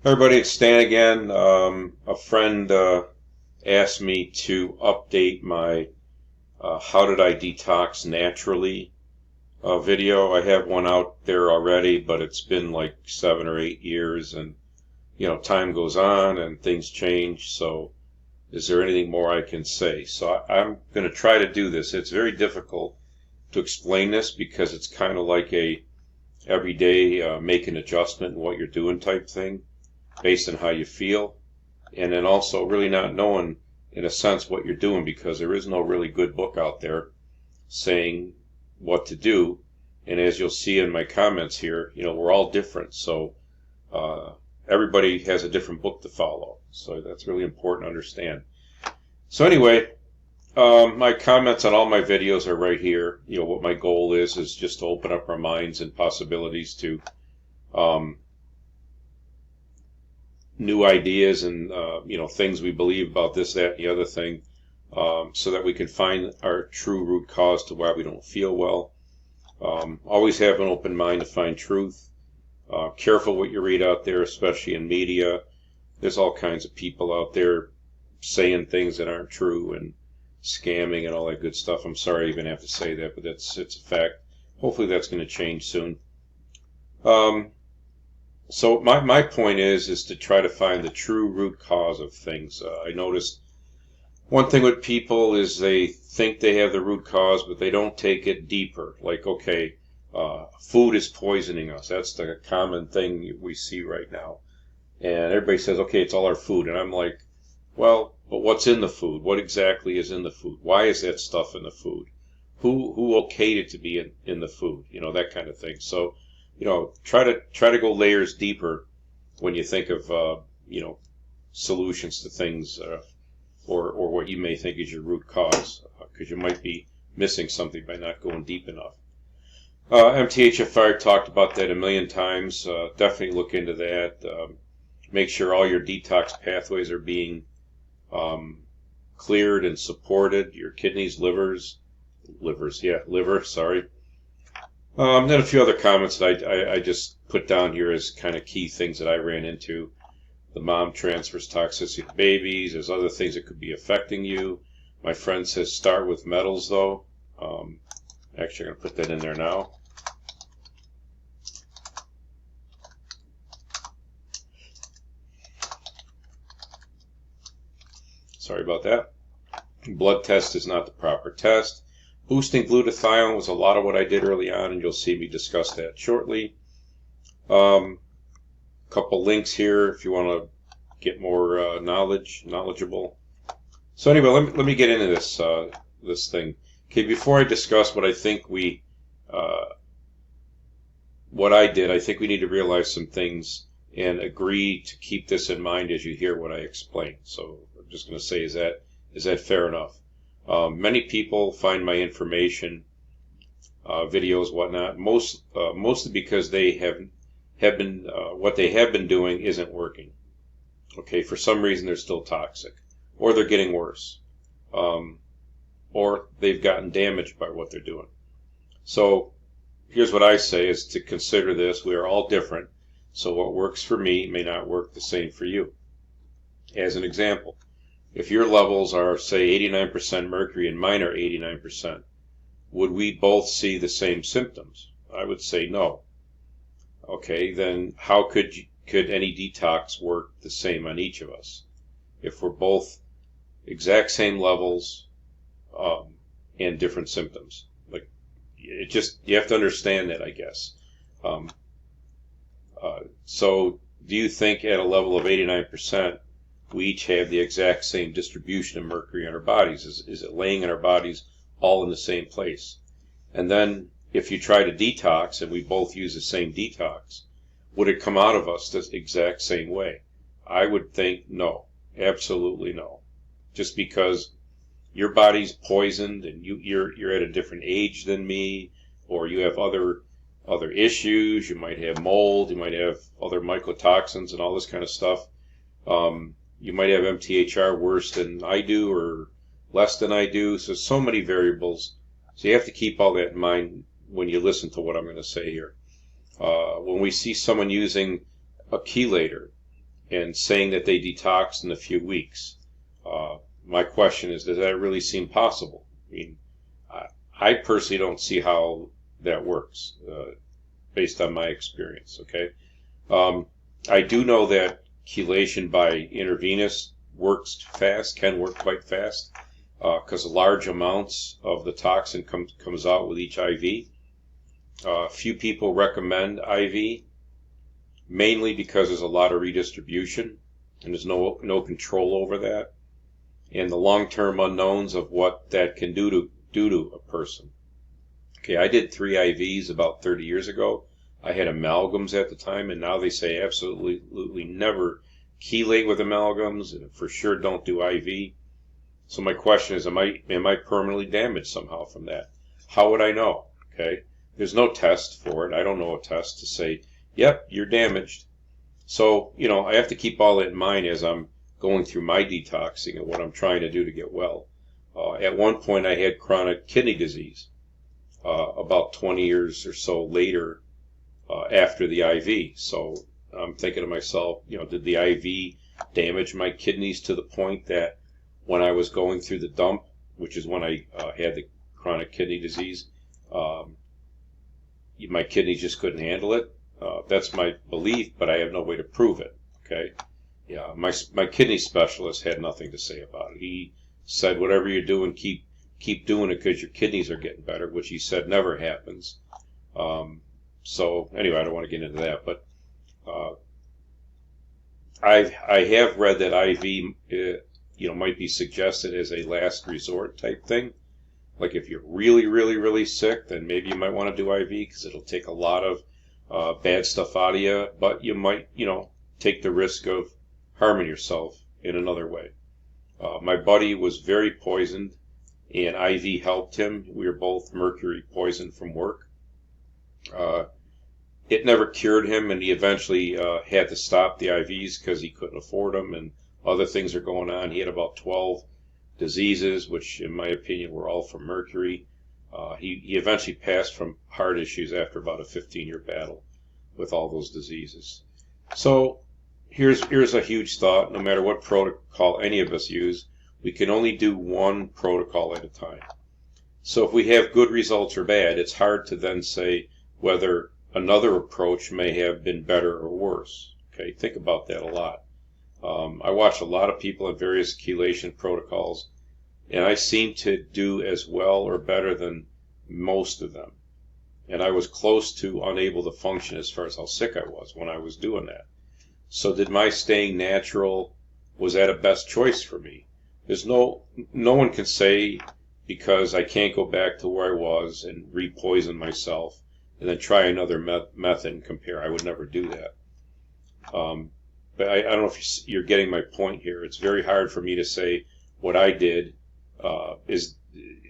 Hi everybody, it's Stan again. A friend asked me to update my How Did I Detox Naturally video. I have one out there already, but it's been like 7 or 8 years, and time goes on and things change. So, is there anything more I can say? So I'm going to try to do this. It's very difficult to explain this because it's kind of like a everyday make an adjustment in what you're doing type thing based on how you feel, and then also really not knowing, in a sense, what you're doing, because there is no really good book out there saying what to do. And as you'll see in my comments here, we're all different, so everybody has a different book to follow. So that's really important to understand. So anyway, my comments on all my videos are right here. What my goal is just to open up our minds and possibilities to um, new ideas and things we believe about this, that, and the other thing, so that we can find our true root cause to why we don't feel well. Always have an open mind to find truth. Careful what you read out there, especially in media. There's all kinds of people out there saying things that aren't true and scamming and all that good stuff. I'm sorry I even have to say that, but it's a fact. Hopefully that's going to change soon. So my point is to try to find the true root cause of things. I noticed one thing with people is they think they have the root cause, but they don't take it deeper. Like, okay, food is poisoning us. That's the common thing we see right now. And everybody says, okay, it's all our food. And I'm like, well, but what's in the food? What exactly is in the food? Why is that stuff in the food? Who okayed it to be in the food? That kind of thing. So, try to go layers deeper when you think of solutions to things, or what you may think is your root cause, because you might be missing something by not going deep enough. MTHFR talked about that a million times. Definitely look into that. Make sure all your detox pathways are being cleared and supported. Your kidneys, liver, sorry. Then a few other comments that I just put down here as kind of key things that I ran into. The mom transfers toxicity to babies. There's other things that could be affecting you. My friend says start with metals, though. Actually, I'm going to put that in there now. Sorry about that. Blood test is not the proper test. Boosting glutathione was a lot of what I did early on, and you'll see me discuss that shortly. Couple links here if you want to get more knowledgeable. So anyway, let me get into this thing. Okay, before I discuss what I think what I did, I think we need to realize some things and agree to keep this in mind as you hear what I explain. So I'm just going to say, is that fair enough? Many people find my information, videos, whatnot, mostly because they have been what they have been doing isn't working. Okay, for some reason they're still toxic, or they're getting worse, or they've gotten damaged by what they're doing. So here's what I say is to consider this. We are all different, so what works for me may not work the same for you. As an example, if your levels are, say, 89% mercury and mine are 89%, would we both see the same symptoms? I would say no. Okay, then how could any detox work the same on each of us if we're both exact same levels and different symptoms? Like, you have to understand that, I guess. So do you think at a level of 89% we each have the exact same distribution of mercury in our bodies? Is it laying in our bodies all in the same place? And then if you try to detox and we both use the same detox, would it come out of us the exact same way? I would think no, absolutely no. Just because your body's poisoned and you're at a different age than me, or you have other issues, you might have mold, you might have other mycotoxins and all this kind of stuff. You might have MTHR worse than I do or less than I do. So many variables. So you have to keep all that in mind when you listen to what I'm going to say here. When we see someone using a chelator, and saying that they detoxed in a few weeks. My question is, does that really seem possible? I mean, I personally don't see how that works, based on my experience, okay? I do know that chelation by intravenous works fast, can work quite fast, because large amounts of the toxin comes out with each IV. Few people recommend IV, mainly because there's a lot of redistribution, and there's no control over that, and the long-term unknowns of what that can do to a person. Okay, I did 3 IVs about 30 years ago. I had amalgams at the time, and now they say absolutely never chelate with amalgams, and for sure don't do IV. So my question is, am I permanently damaged somehow from that? How would I know? Okay, there's no test for it. I don't know a test to say, yep, you're damaged. So, I have to keep all that in mind as I'm going through my detoxing and what I'm trying to do to get well. At one point, I had chronic kidney disease. About 20 years or so later, after the IV. So I'm thinking to myself, did the IV damage my kidneys to the point that when I was going through the dump, which is when I had the chronic kidney disease, my kidneys just couldn't handle it? That's my belief, but I have no way to prove it. Okay? Yeah, my kidney specialist had nothing to say about it. He said, whatever you're doing, keep doing it because your kidneys are getting better, which he said never happens. So anyway, I don't want to get into that, but I have read that IV, might be suggested as a last resort type thing. Like if you're really, really, really sick, then maybe you might want to do IV because it'll take a lot of bad stuff out of you, but you might, take the risk of harming yourself in another way. My buddy was very poisoned, and IV helped him. We were both mercury poisoned from work. It never cured him, and he eventually had to stop the IVs because he couldn't afford them, and other things are going on. He had about 12 diseases, which in my opinion were all from mercury. He eventually passed from heart issues after about a 15-year battle with all those diseases. So here's a huge thought. No matter what protocol any of us use, we can only do one protocol at a time. So if we have good results or bad, it's hard to then say whether another approach may have been better or worse. Okay, think about that a lot. I watch a lot of people in various chelation protocols, and I seem to do as well or better than most of them. And I was close to unable to function as far as how sick I was when I was doing that. So did my staying natural, was that a best choice for me? There's no one can say, because I can't go back to where I was and re-poison myself and then try another method and compare. I would never do that. But I don't know if you're getting my point here. It's very hard for me to say what I did is,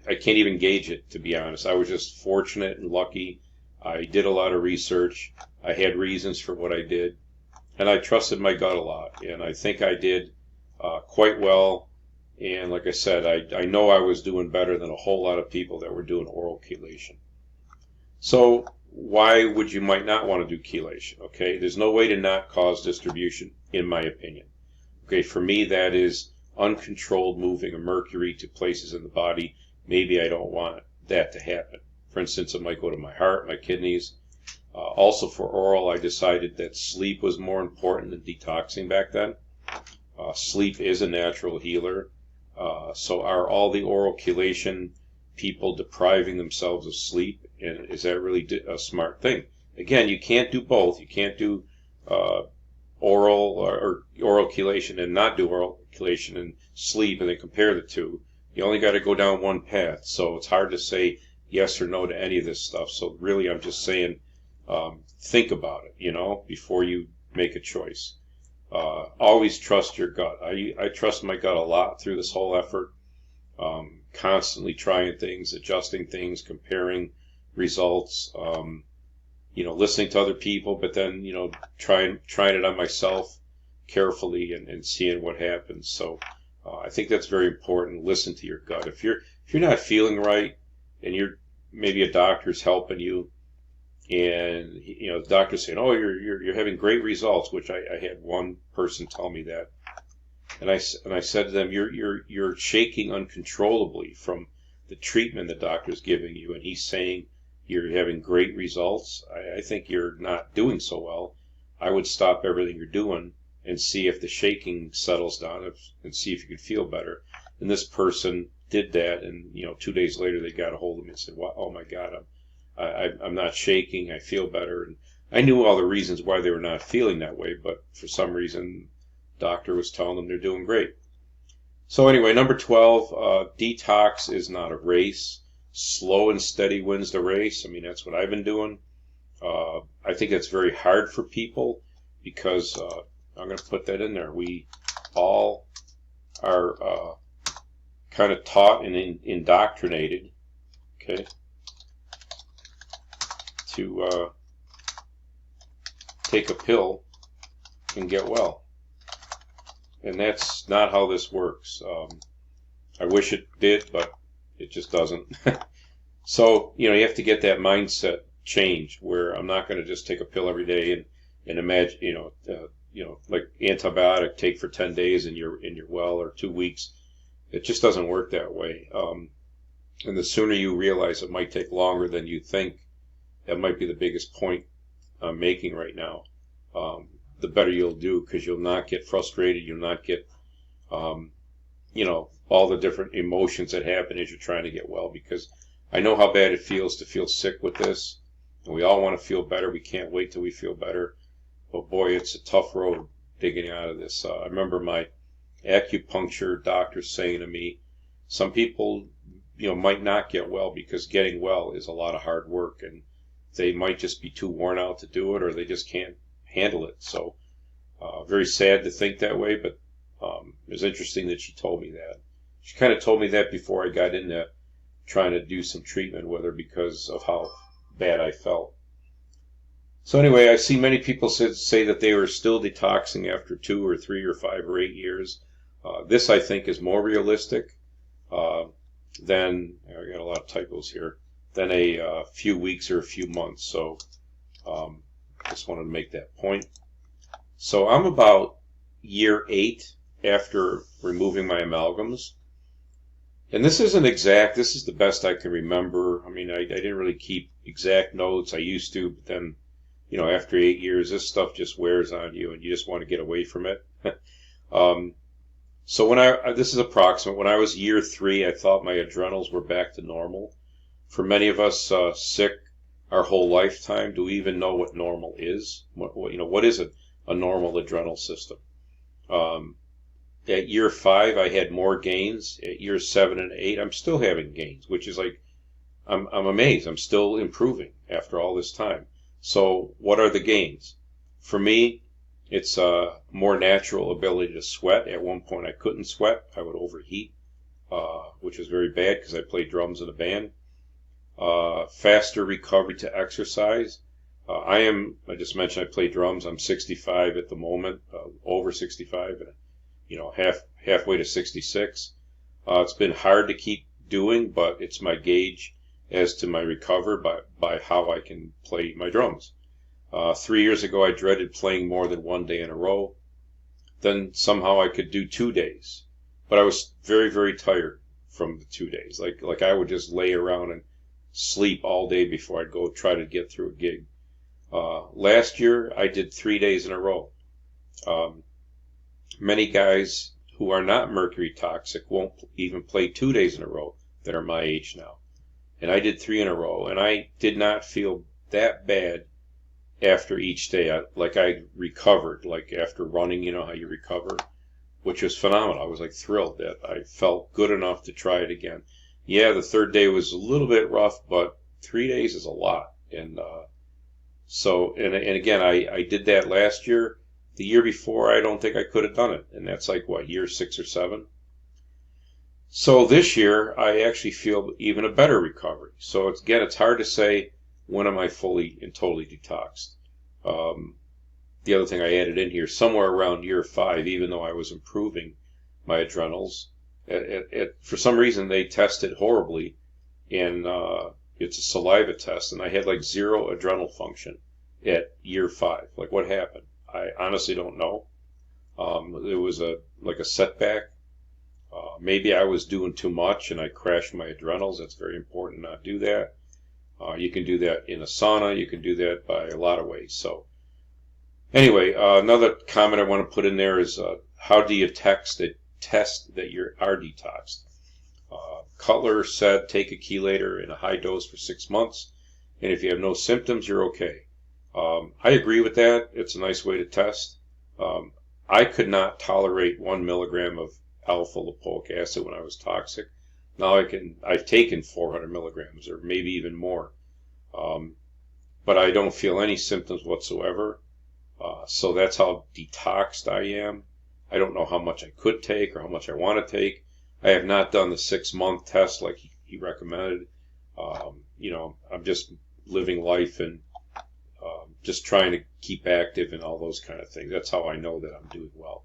I can't even gauge it, to be honest. I was just fortunate and lucky. I did a lot of research. I had reasons for what I did. And I trusted my gut a lot. And I think I did quite well. And like I said, I know I was doing better than a whole lot of people that were doing oral chelation. So why would you might not want to do chelation? Okay, there's no way to not cause distribution, in my opinion. Okay, for me that is uncontrolled moving of mercury to places in the body. Maybe I don't want that to happen. For instance, it might go to my heart, my kidneys. Also for oral, I decided that sleep was more important than detoxing back then. Sleep is a natural healer. So are all the oral chelation people depriving themselves of sleep? And is that really a smart thing? Again, you can't do both. You can't do oral or oral chelation and not do oral chelation and sleep and then compare the two. You only got to go down one path. So it's hard to say yes or no to any of this stuff. So really, I'm just saying, think about it, before you make a choice. Always trust your gut. I trust my gut a lot through this whole effort. Constantly trying things, adjusting things, comparing results, listening to other people, but then, trying it on myself carefully and seeing what happens. So I think that's very important. Listen to your gut. If you're not feeling right and maybe a doctor's helping you, And the doctor's saying, "Oh, you're having great results," which I had one person tell me that, and I said to them, "You're shaking uncontrollably from the treatment the doctor's giving you, and he's saying you're having great results. I think you're not doing so well. I would stop everything you're doing and see if the shaking settles down, and see if you could feel better." And this person did that, and 2 days later they got a hold of me and said, "Wow, oh my God, I'm not shaking. I feel better." And I knew all the reasons why they were not feeling that way, but for some reason, the doctor was telling them they're doing great. So anyway, number 12, detox is not a race. Slow and steady wins the race. I mean, that's what I've been doing. I think that's very hard for people because I'm going to put that in there. We all are kind of taught and indoctrinated, okay, to take a pill and get well. And that's not how this works. I wish it did, but it just doesn't. So, you have to get that mindset change where I'm not going to just take a pill every day and imagine, like antibiotic, take for 10 days and you're well, or 2 weeks. It just doesn't work that way. And the sooner you realize it might take longer than you think, that might be the biggest point I'm making right now. The better you'll do, because you'll not get frustrated. You'll not get, all the different emotions that happen as you're trying to get well, because I know how bad it feels to feel sick with this. And we all want to feel better. We can't wait till we feel better. But boy, it's a tough road digging out of this. I remember my acupuncture doctor saying to me, some people, might not get well because getting well is a lot of hard work, and they might just be too worn out to do it, or they just can't handle it. So very sad to think that way, but it was interesting that she told me that. She kind of told me that before I got into trying to do some treatment with her because of how bad I felt. So anyway, I see many people say that they were still detoxing after 2 or 3 or 5 or 8 years. This, I think, is more realistic than, I got a lot of typos here, than a few weeks or a few months. So just wanted to make that point. So I'm about year 8 after removing my amalgams. And this isn't exact. This is the best I can remember. I mean, I didn't really keep exact notes. I used to, but then, after 8 years, this stuff just wears on you, and you just want to get away from it. So this is approximate. When I was year 3, I thought my adrenals were back to normal. For many of us sick our whole lifetime, do we even know what normal is? What is a normal adrenal system? At year 5, I had more gains. At year 7 and 8, I'm still having gains, which is like, I'm amazed. I'm still improving after all this time. So what are the gains? For me, it's a more natural ability to sweat. At one point, I couldn't sweat. I would overheat, which was very bad because I played drums in a band. Faster recovery to exercise. I just mentioned I play drums. I'm 65 at the moment, over 65, and halfway to 66. It's been hard to keep doing, but it's my gauge as to my recovery by how I can play my drums. 3 years ago, I dreaded playing more than 1 day in a row. Then somehow I could do 2 days, but I was very, very tired from the 2 days. Like I would just lay around and sleep all day before I'd go try to get through a gig. Last year, I did 3 days in a row. Many guys who are not mercury toxic won't even play 2 days in a row that are my age now. And I did 3 in a row, and I did not feel that bad after each day. I recovered, like after running, how you recover, which was phenomenal. I was like thrilled that I felt good enough to try it again. Yeah, the 3rd day was a little bit rough, but 3 days is a lot. And and again, I did that last year. The year before, I don't think I could have done it. And that's like, year 6 or 7? So this year, I actually feel even a better recovery. So it's hard to say when am I fully and totally detoxed. The other thing I added in here, somewhere around year 5, even though I was improving my adrenals, for some reason they tested horribly, and it's a saliva test, and I had like zero adrenal function at year 5. Like, what happened? I honestly don't know. It was like a setback. Maybe I was doing too much and I crashed my adrenals. That's very important not to do that. You can do that in a sauna. You can do that by a lot of ways. So anyway, another comment I want to put in there is how do you test that you are detoxed? Cutler said take a chelator in a high dose for 6 months, and if you have no symptoms, you're okay. I agree with that. It's a nice way to test. I could not tolerate 1 milligram of alpha lipoic acid when I was toxic. Now I've taken 400 milligrams or maybe even more, but I don't feel any symptoms whatsoever. So that's how detoxed I am. I don't know how much I could take or how much I want to take. I have not done the 6-month test like he recommended. I'm just living life and just trying to keep active and all those kind of things. That's how I know that I'm doing well.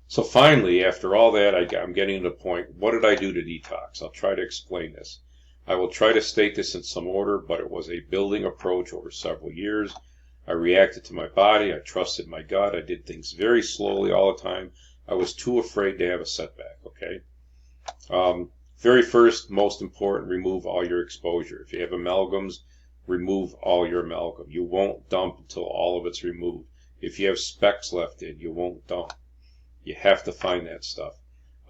So finally, after all that, I'm getting to the point, what did I do to detox? I'll try to explain this. I will try to state this in some order, but it was a building approach over several years. I reacted to my body. I trusted my gut. I did things very slowly all the time. I was too afraid to have a setback, okay? Very first, most important, remove all your exposure. If you have amalgams, remove all your amalgam. You won't dump until all of it's removed. If you have specks left in, you won't dump. You have to find that stuff.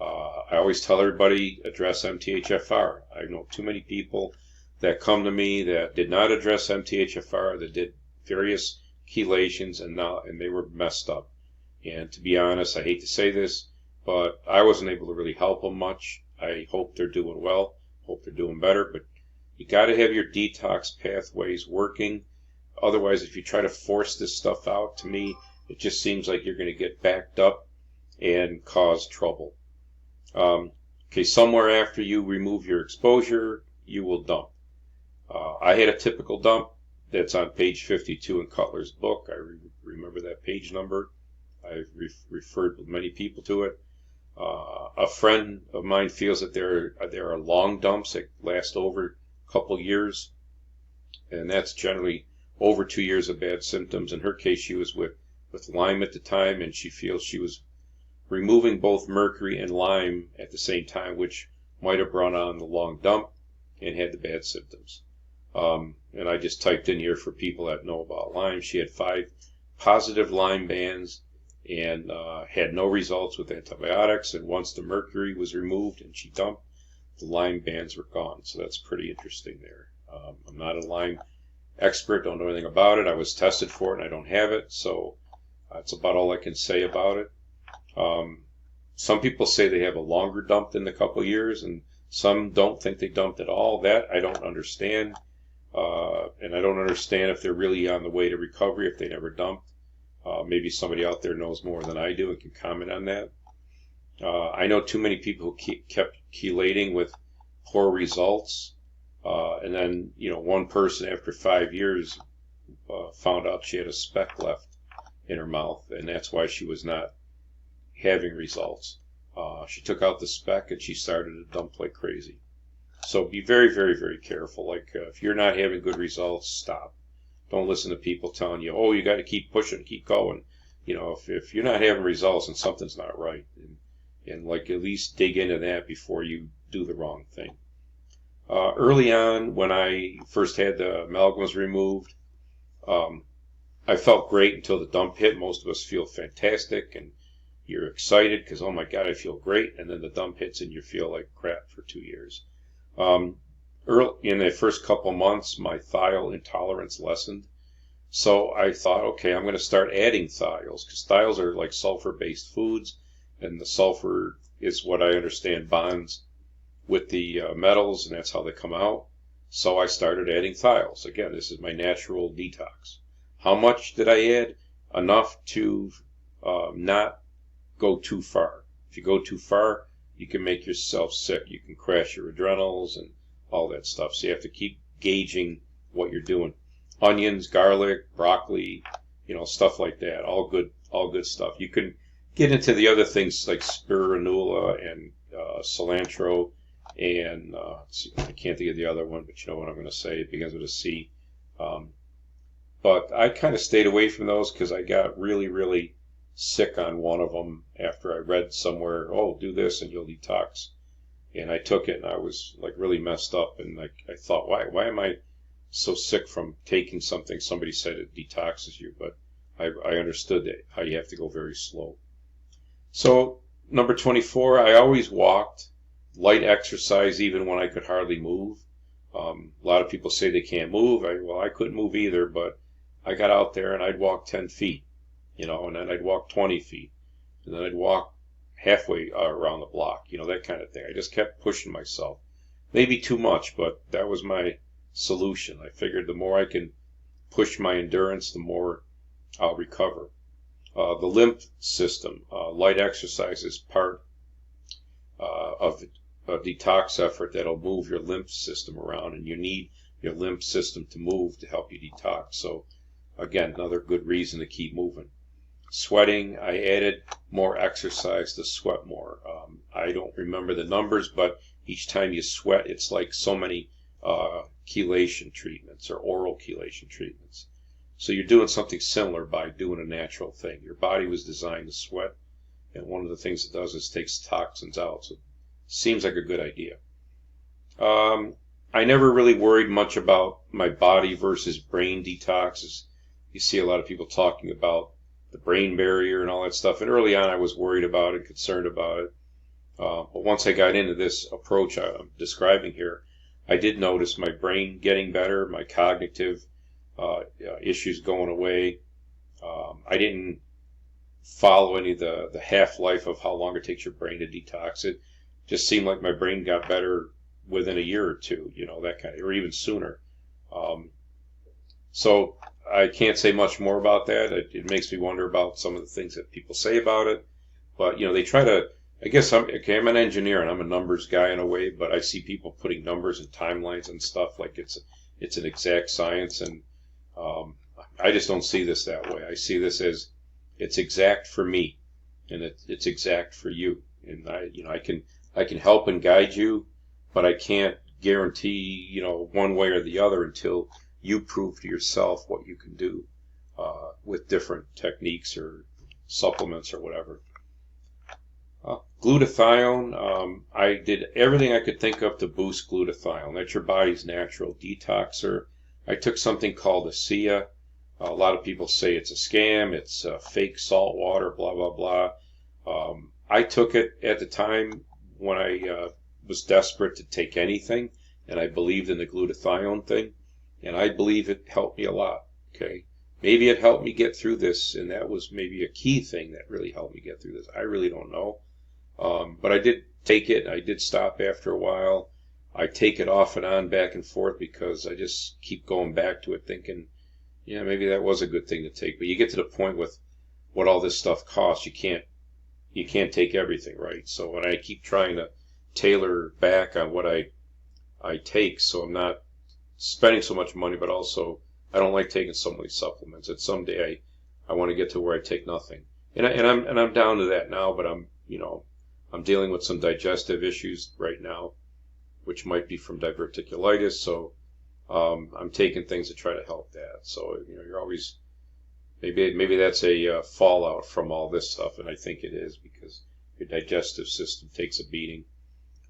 I always tell everybody, address MTHFR. I know too many people that come to me that did not address MTHFR, that did various chelations, and they were messed up. And to be honest, I hate to say this, but I wasn't able to really help them much. I hope they're doing well, hope they're doing better, but you got to have your detox pathways working. Otherwise, if you try to force this stuff out, to me, it just seems like you're going to get backed up and cause trouble. Okay, somewhere after you remove your exposure, you will dump. I had a typical dump that's on page 52 in Cutler's book. I remember that page number. I've referred many people to it. A friend of mine feels that there are long dumps that last over a couple years, and that's generally over 2 years of bad symptoms. In her case, she was with Lyme at the time, and she feels she was removing both mercury and Lyme at the same time, which might have brought on the long dump and had the bad symptoms. And I just typed in here for people that know about Lyme. She had 5 positive Lyme bands and had no results with antibiotics. And once the mercury was removed and she dumped, the Lyme bands were gone. So that's pretty interesting there. I'm not a Lyme expert, don't know anything about it. I was tested for it and I don't have it. So that's about all I can say about it. Some people say they have a longer dump than a couple years, and some don't think they dumped at all. That I don't understand. And I don't understand if they're really on the way to recovery, if they never dumped. Maybe somebody out there knows more than I do and can comment on that. I know too many people who kept chelating with poor results. And then, one person after 5 years found out she had a speck left in her mouth, and that's why she was not having results. She took out the speck and she started to dump like crazy. So be very, very, very careful. Like if you're not having good results, stop. Don't listen to people telling you, oh, you got to keep pushing, keep going. If you're not having results, then something's not right. And like at least dig into that before you do the wrong thing. Early on, when I first had the amalgams removed, I felt great until the dump hit. Most of us feel fantastic and you're excited because, oh my God, I feel great. And then the dump hits and you feel like crap for 2 years. Early in the first couple months, my thiol intolerance lessened. So I thought, okay, I'm going to start adding thiols because thiols are like sulfur-based foods. And the sulfur is what I understand bonds with the metals, and that's how they come out. So I started adding thiols. Again, this is my natural detox. How much did I add? Enough to not go too far. If you go too far, you can make yourself sick. You can crash your adrenals and all that stuff. So you have to keep gauging what you're doing. Onions, garlic, broccoli, stuff like that. All good stuff. You can get into the other things like spirulina and cilantro and let's see, I can't think of the other one, but you know what I'm going to say. It begins with a C. Um, but I kind of stayed away from those because I got really, really sick on one of them after I read somewhere, oh, do this and you'll detox. And I took it and I was like really messed up. And I thought, why am I so sick from taking something somebody said it detoxes you? But I understood that how you have to go very slow. So number 24, I always walked, light exercise even when I could hardly move. A lot of people say they can't move. Well, I couldn't move either, but I got out there and I'd walk 10 feet, and then I'd walk 20 feet, and then I'd walk halfway around the block, that kind of thing. I just kept pushing myself. Maybe too much, but that was my solution. I figured the more I can push my endurance, the more I'll recover. The lymph system, light exercise is part of a detox effort that'll move your lymph system around, and you need your lymph system to move to help you detox. So again, another good reason to keep moving. Sweating, I added more exercise to sweat more. I don't remember the numbers, but each time you sweat, it's like so many chelation treatments or oral chelation treatments. So you're doing something similar by doing a natural thing. Your body was designed to sweat, and one of the things it does is takes toxins out. So it seems like a good idea. I never really worried much about my body versus brain detoxes. You see a lot of people talking about the brain barrier and all that stuff. And early on I was worried about it, concerned about it. But once I got into this approach I'm describing here, I did notice my brain getting better, my cognitive issues going away. I didn't follow any of the half-life of how long it takes your brain to detox. It just seemed like my brain got better within a year or two, that kind of, or even sooner. So I can't say much more about that. It makes me wonder about some of the things that people say about it. But, they try to, I guess I'm an engineer and I'm a numbers guy in a way, but I see people putting numbers and timelines and stuff like it's an exact science. And I just don't see this that way. I see this as it's exact for me and it's exact for you. And I can help and guide you, but I can't guarantee, one way or the other until you prove to yourself what you can do with different techniques or supplements or whatever. Glutathione, I did everything I could think of to boost glutathione. That's your body's natural detoxer. I took something called ASEA. A lot of people say it's a scam, it's fake salt water, blah, blah, blah. I took it at the time when I was desperate to take anything, and I believed in the glutathione thing. And I believe it helped me a lot, okay? Maybe it helped me get through this, and that was maybe a key thing that really helped me get through this. I really don't know. But I did take it. I did stop after a while. I take it off and on, back and forth, because I just keep going back to it thinking, yeah, maybe that was a good thing to take. But you get to the point with what all this stuff costs, you can't take everything, right? So when I keep trying to tailor back on what I take, so I'm not spending so much money, but also I don't like taking so many supplements. That someday I want to get to where I take nothing, and I'm down to that now. But I'm dealing with some digestive issues right now, which might be from diverticulitis. So I'm taking things to try to help that. So you're always maybe that's a fallout from all this stuff, and I think it is because your digestive system takes a beating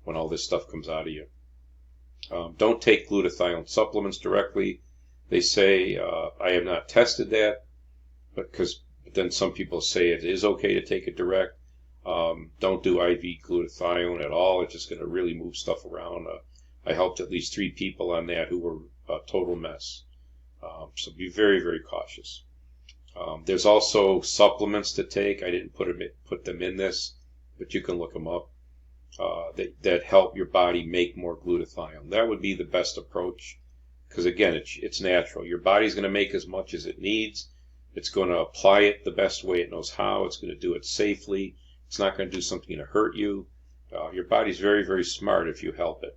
when all this stuff comes out of you. Don't take glutathione supplements directly. They say, I have not tested that, but then some people say it is okay to take it direct. Don't do IV glutathione at all. It's just going to really move stuff around. I helped at least 3 people on that who were a total mess. So be very, very cautious. There's also supplements to take. I didn't put them in this, but you can look them up. That help your body make more glutathione. That would be the best approach because, again, it's natural. Your body's going to make as much as it needs. It's going to apply it the best way it knows how. It's going to do it safely. It's not going to do something to hurt you. Your body's very, very smart if you help it.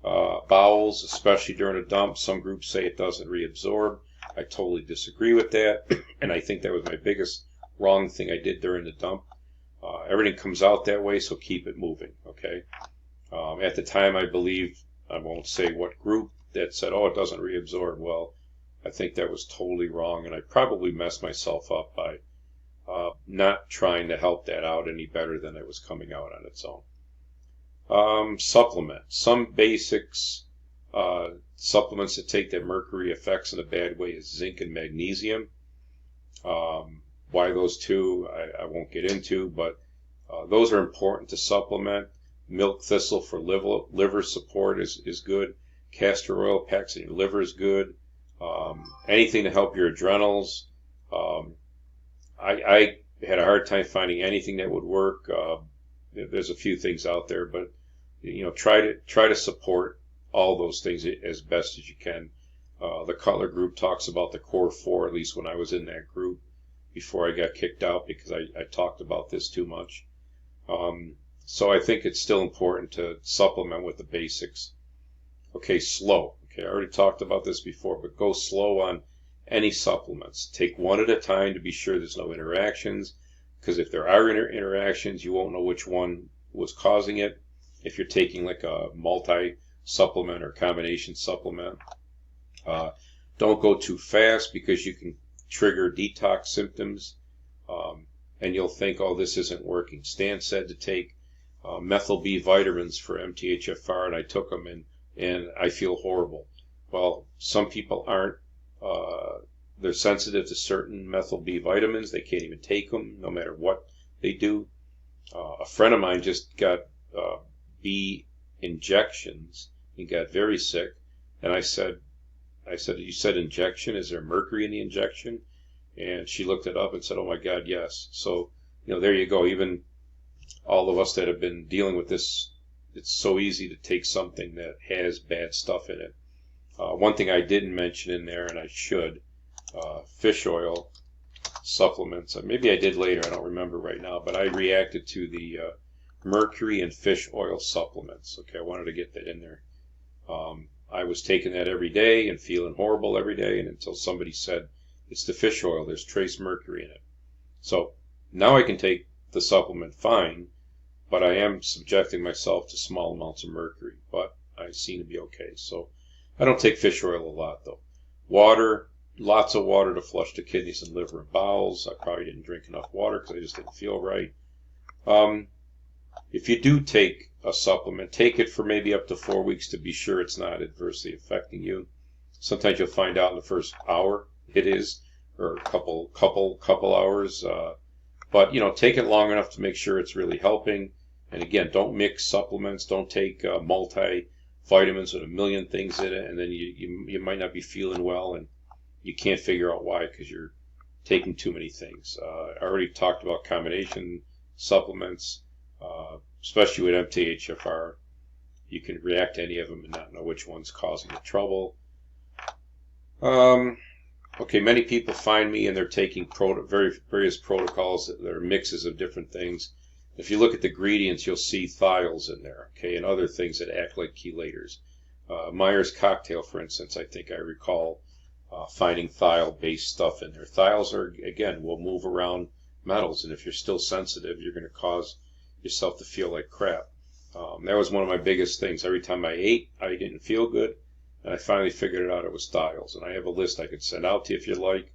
Bowels, especially during a dump, some groups say it doesn't reabsorb. I totally disagree with that, and I think that was my biggest wrong thing I did during the dump. Everything comes out that way, so keep it moving, okay? At the time, I believe, I won't say what group, that said, oh, it doesn't reabsorb. Well, I think that was totally wrong, and I probably messed myself up by not trying to help that out any better than it was coming out on its own. Supplement. Some basics, supplements that take that mercury affects in a bad way is zinc and magnesium. Why those two, I won't get into, but those are important to supplement. Milk thistle for liver support is good. Castor oil packs in your liver is good. Anything to help your adrenals. I had a hard time finding anything that would work. There's a few things out there, but try to support all those things as best as you can. The Cutler group talks about the core four, at least when I was in that group before I got kicked out because I talked about this too much. So I think it's still important to supplement with the basics. Okay, slow. Okay, I already talked about this before, but go slow on any supplements. Take one at a time to be sure there's no interactions, because if there are interactions, you won't know which one was causing it. If you're taking like a multi-supplement or combination supplement, don't go too fast because you can trigger detox symptoms, and you'll think, oh, this isn't working. Stan said to take methyl B vitamins for MTHFR, and I took them, and I feel horrible. Well, some people aren't. They're sensitive to certain methyl B vitamins. They can't even take them, no matter what they do. A friend of mine just got B injections and got very sick, and I said, you said injection? Is there mercury in the injection? And she looked it up and said, oh my God, yes. So, there you go. Even all of us that have been dealing with this, it's so easy to take something that has bad stuff in it. One thing I didn't mention in there, and I should, fish oil supplements. Maybe I did later, I don't remember right now, but I reacted to the mercury and fish oil supplements. Okay, I wanted to get that in there. I was taking that every day and feeling horrible every day, and until somebody said, it's the fish oil, there's trace mercury in it. So now I can take the supplement fine, but I am subjecting myself to small amounts of mercury, but I seem to be okay. So I don't take fish oil a lot, though. Water, lots of water to flush the kidneys and liver and bowels. I probably didn't drink enough water because I just didn't feel right. If you do take a supplement, take it for maybe up to 4 weeks to be sure it's not adversely affecting you. Sometimes you'll find out in the first hour it is, or a couple hours. But take it long enough to make sure it's really helping. And again, don't mix supplements. Don't take multi-vitamins with a million things in it, and then you might not be feeling well, and you can't figure out why because you're taking too many things. I already talked about combination supplements, especially with MTHFR. You can react to any of them and not know which one's causing the trouble. Okay, many people find me and they're taking various protocols that are mixes of different things. If you look at the ingredients, you'll see thiols in there, okay, and other things that act like chelators. Myers cocktail, for instance, I think I recall finding thiol-based stuff in there. Thiols will move around metals, and if you're still sensitive, you're going to cause yourself to feel like crap. That was one of my biggest things. Every time I ate, I didn't feel good. And I finally figured it out. It was thiols. And I have a list I could send out to you if you like.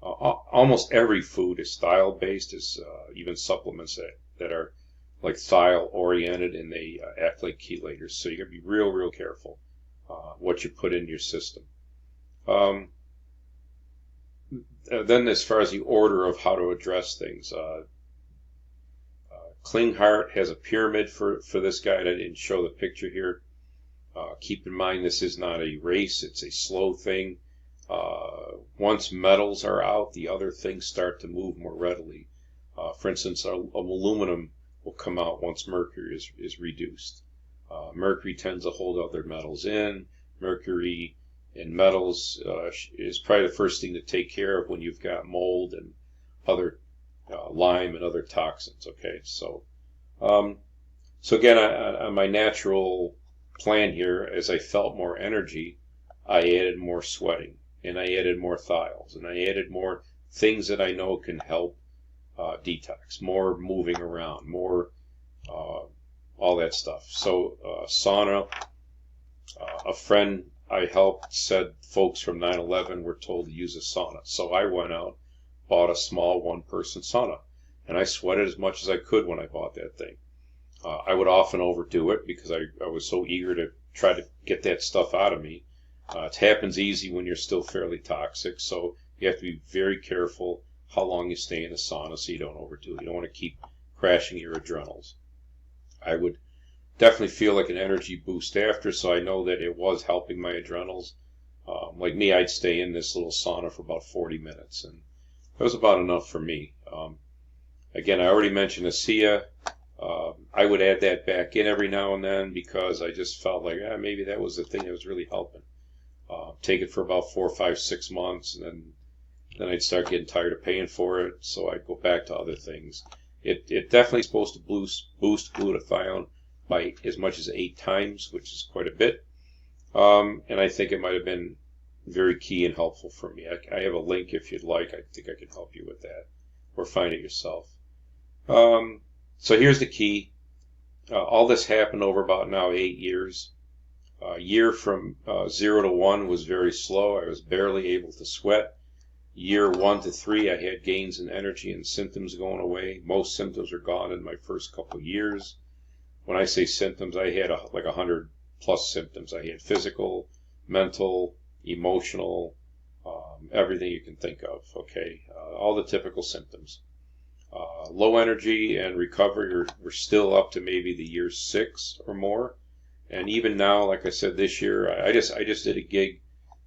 Almost every food is thiol-based. Is even supplements that are like thiol-oriented, and they act like chelators. So you got to be real, real careful what you put in your system. Then as far as the order of how to address things, Klinghardt has a pyramid for this guide. I didn't show the picture here. Keep in mind this is not a race, it's a slow thing. Once metals are out, the other things start to move more readily. For instance, aluminum will come out once mercury is reduced. Mercury tends to hold other metals in. Mercury in metals is probably the first thing to take care of when you've got mold and other lyme and other toxins. Okay, so again, on my natural plan here, as I felt more energy, I added more sweating, and I added more thiols, and I added more things that I know can help detox, more moving around, more all that stuff. So sauna, a friend I helped said folks from 9/11 were told to use a sauna. So I went out, bought a small one-person sauna, and I sweated as much as I could when I bought that thing. I would often overdo it because I was so eager to try to get that stuff out of me. It happens easy when you're still fairly toxic, so you have to be very careful how long you stay in the sauna so you don't overdo it. You don't want to keep crashing your adrenals. I would definitely feel like an energy boost after, so I know that it was helping my adrenals. Like me, I'd stay in this little sauna for about 40 minutes, and that was about enough for me. Again, I already mentioned ASEA. I would add that back in every now and then because I just felt like maybe that was the thing that was really helping. Take it for about 4, 5, 6 months, and then I'd start getting tired of paying for it, so I'd go back to other things. It definitely is supposed to boost glutathione by as much as 8 times, which is quite a bit. And I think it might have been very key and helpful for me. I have a link if you'd like. I think I can help you with that, or find it yourself. So here's the key. All this happened over about now 8 years. A year from 0 to 1 was very slow. I was barely able to sweat. Year 1 to 3, I had gains in energy and symptoms going away. Most symptoms are gone in my first couple of years. When I say symptoms, I had like 100 plus symptoms. I had physical, mental, emotional, everything you can think of, okay? All the typical symptoms. Low energy and recovery we're still up to maybe the year 6 or more. And even now, like I said, this year, I just did a gig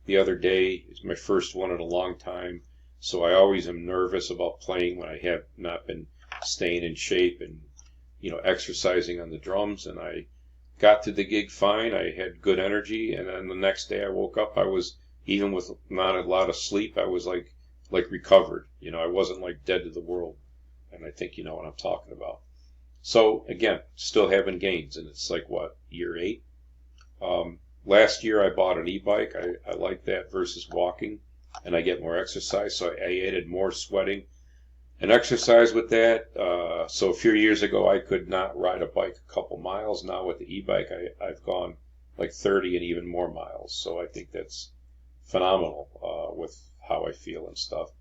the other day. It's my first one in a long time. So I always am nervous about playing when I have not been staying in shape and, exercising on the drums. And I got to the gig fine. I had good energy. And then the next day I woke up, I was, even with not a lot of sleep, I was like recovered. I wasn't like dead to the world. And I think you know what I'm talking about. So again, still having gains, and it's like what, year 8? Last year I bought an e-bike. I like that versus walking, and I get more exercise. So I added more sweating and exercise with that. So a few years ago I could not ride a bike a couple miles. Now with the e-bike I've gone like 30 and even more miles. So I think that's phenomenal with how I feel and stuff.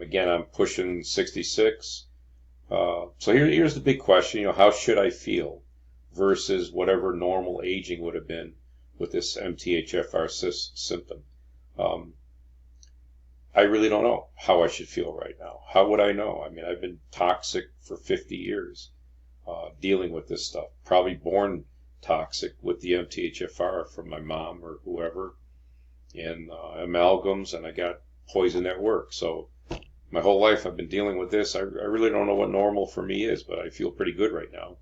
Again, I'm pushing 66. So here's the big question, how should I feel versus whatever normal aging would have been with this MTHFR symptom? I really don't know how I should feel right now. How would I know? I mean, I've been toxic for 50 years dealing with this stuff. Probably born toxic with the MTHFR from my mom or whoever, and amalgams, and I got poisoned at work. So my whole life I've been dealing with this. I really don't know what normal for me is, but I feel pretty good right now.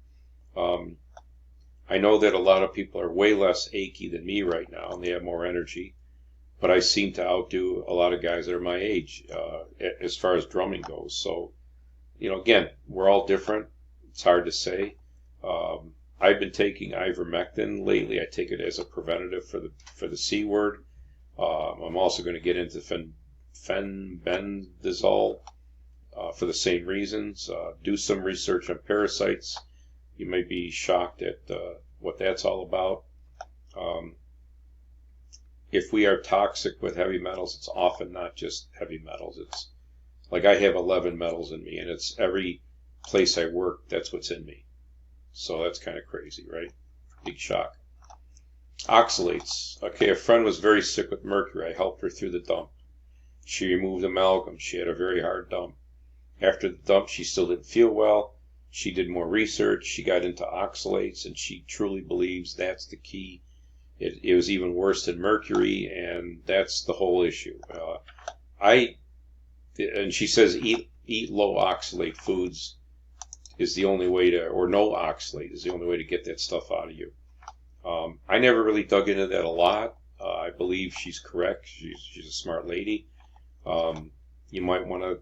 I know that a lot of people are way less achy than me right now, and they have more energy. But I seem to outdo a lot of guys that are my age as far as drumming goes. So, again, we're all different. It's hard to say. I've been taking ivermectin lately. I take it as a preventative for the C word. I'm also going to get into fenbendazole for the same reasons. Do some research on parasites. You may be shocked at what that's all about. If we are toxic with heavy metals, it's often not just heavy metals. It's like I have 11 metals in me, and it's every place I work, that's what's in me. So that's kind of crazy, right? Big shock. Oxalates. Okay, a friend was very sick with mercury. I helped her through the dump. She removed amalgam. She had a very hard dump. After the dump, she still didn't feel well. She did more research. She got into oxalates, and she truly believes that's the key. It was even worse than mercury, and that's the whole issue. And she says eat low oxalate foods is the only way to, or no oxalate is the only way to get that stuff out of you. I never really dug into that a lot. I believe she's correct. She's a smart lady. You might want to,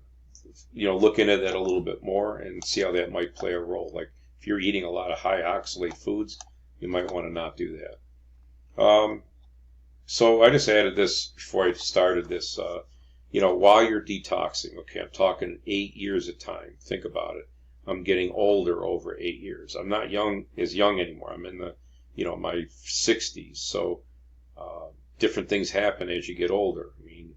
look into that a little bit more and see how that might play a role. Like if you're eating a lot of high oxalate foods, you might want to not do that. So I just added this before I started this. While you're detoxing, okay, I'm talking 8 years of time. Think about it. I'm getting older over 8 years. I'm not young anymore. I'm in the, my 60s. So different things happen as you get older. I mean,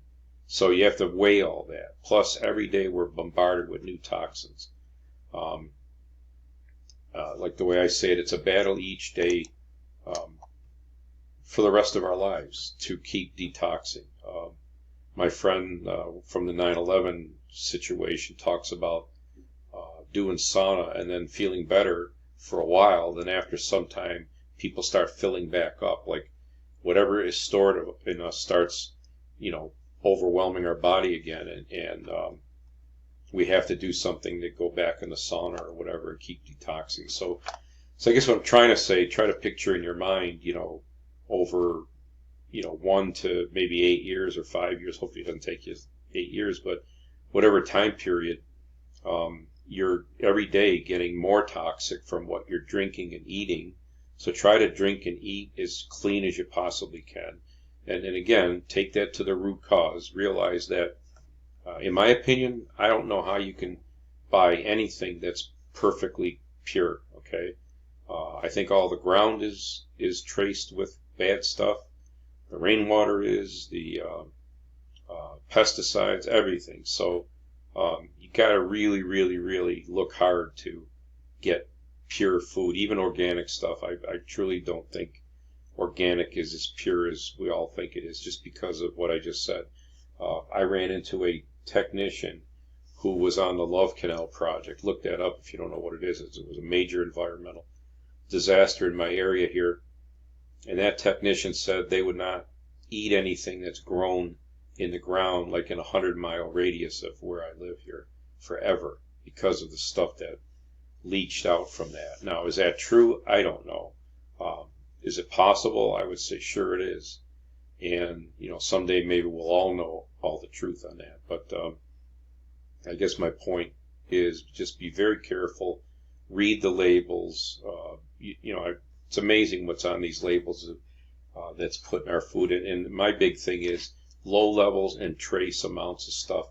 so you have to weigh all that. Plus, every day we're bombarded with new toxins. Like the way I say it, it's a battle each day for the rest of our lives to keep detoxing. My friend from the 9/11 situation talks about doing sauna and then feeling better for a while. Then after some time, people start filling back up. Like whatever is stored in us starts, overwhelming our body again, and we have to do something to go back in the sauna or whatever and keep detoxing. So I guess what I'm trying to say, try to picture in your mind, over 1 to maybe 8 years or 5 years. Hopefully it doesn't take you 8 years, but whatever time period, you're every day getting more toxic from what you're drinking and eating. So try to drink and eat as clean as you possibly can. And again, take that to the root cause. Realize that, in my opinion, I don't know how you can buy anything that's perfectly pure, okay? I think all the ground is traced with bad stuff. The rainwater is, the pesticides, everything. So you got to really, really, really look hard to get pure food, even organic stuff. I truly don't think organic is as pure as we all think it is, just because of what I just said. I ran into a technician who was on the Love Canal project. Look that up if you don't know what it is. It was a major environmental disaster in my area here. And that technician said they would not eat anything that's grown in the ground, like in a 100-mile radius of where I live here, forever, because of the stuff that leached out from that. Now, is that true? I don't know. Is it possible? I would say sure it is. And, someday maybe we'll all know all the truth on that. But I guess my point is just be very careful. Read the labels. It's amazing what's on these labels that's put in our food. And my big thing is low levels and trace amounts of stuff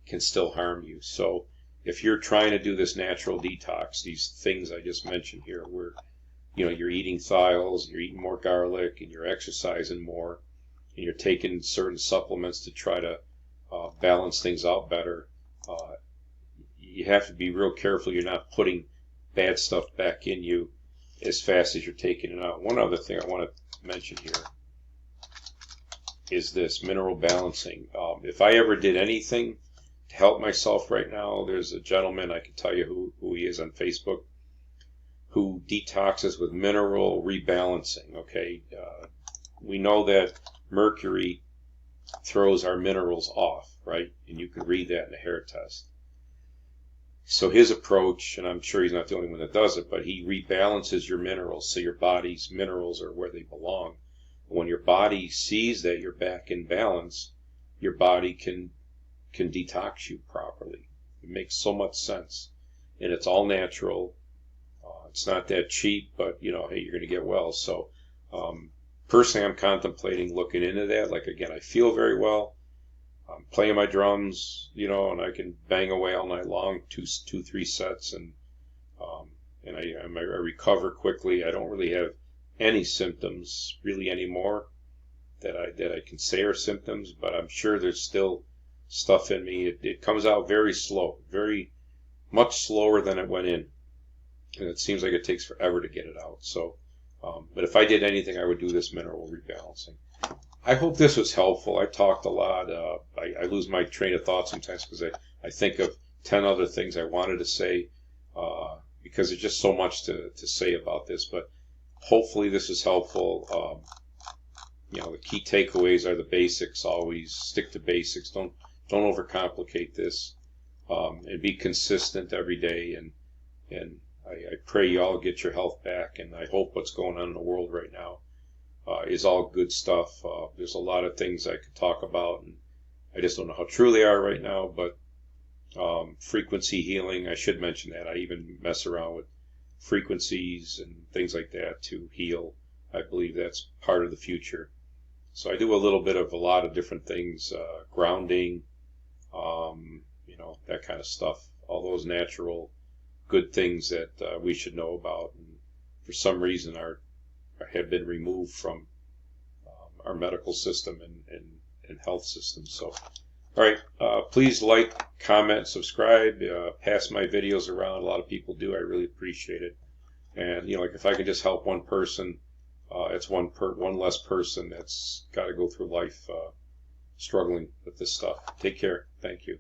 can still harm you. So if you're trying to do this natural detox, these things I just mentioned here, where you're eating thials, you're eating more garlic, and you're exercising more, and you're taking certain supplements to try to balance things out better, you have to be real careful you're not putting bad stuff back in you as fast as you're taking it out. One other thing I want to mention here is this mineral balancing. If I ever did anything to help myself right now, there's a gentleman, I can tell you who he is on Facebook, who detoxes with mineral rebalancing, okay? We know that mercury throws our minerals off, right? And you can read that in a hair test. So his approach, and I'm sure he's not the only one that does it, but he rebalances your minerals so your body's minerals are where they belong. When your body sees that you're back in balance, your body can detox you properly. It makes so much sense. And it's all natural. It's not that cheap, but, hey, you're going to get well. So personally, I'm contemplating looking into that. Like, again, I feel very well. I'm playing my drums, and I can bang away all night long, 3 sets, and I recover quickly. I don't really have any symptoms really anymore that I can say are symptoms, but I'm sure there's still stuff in me. It comes out very slow, very much slower than it went in, and it seems like it takes forever to get it out. So, but if I did anything, I would do this mineral rebalancing. I hope this was helpful. I talked a lot. I lose my train of thought sometimes because I think of 10 other things I wanted to say because there's just so much to say about this. But hopefully this is helpful. The key takeaways are the basics. Always stick to basics. Don't overcomplicate this. And be consistent every day. And I pray you all get your health back. And I hope what's going on in the world right now is all good stuff. There's a lot of things I could talk about, and I just don't know how true they are right now, but frequency healing, I should mention that. I even mess around with frequencies and things like that to heal. I believe that's part of the future. So I do a little bit of a lot of different things, grounding, that kind of stuff, all those natural good things that we should know about, and for some reason have been removed from our medical system and health system. So, all right, please like, comment, subscribe, pass my videos around. A lot of people do. I really appreciate it. And like if I can just help one person, it's one less person that's got to go through life struggling with this stuff. Take care. Thank you.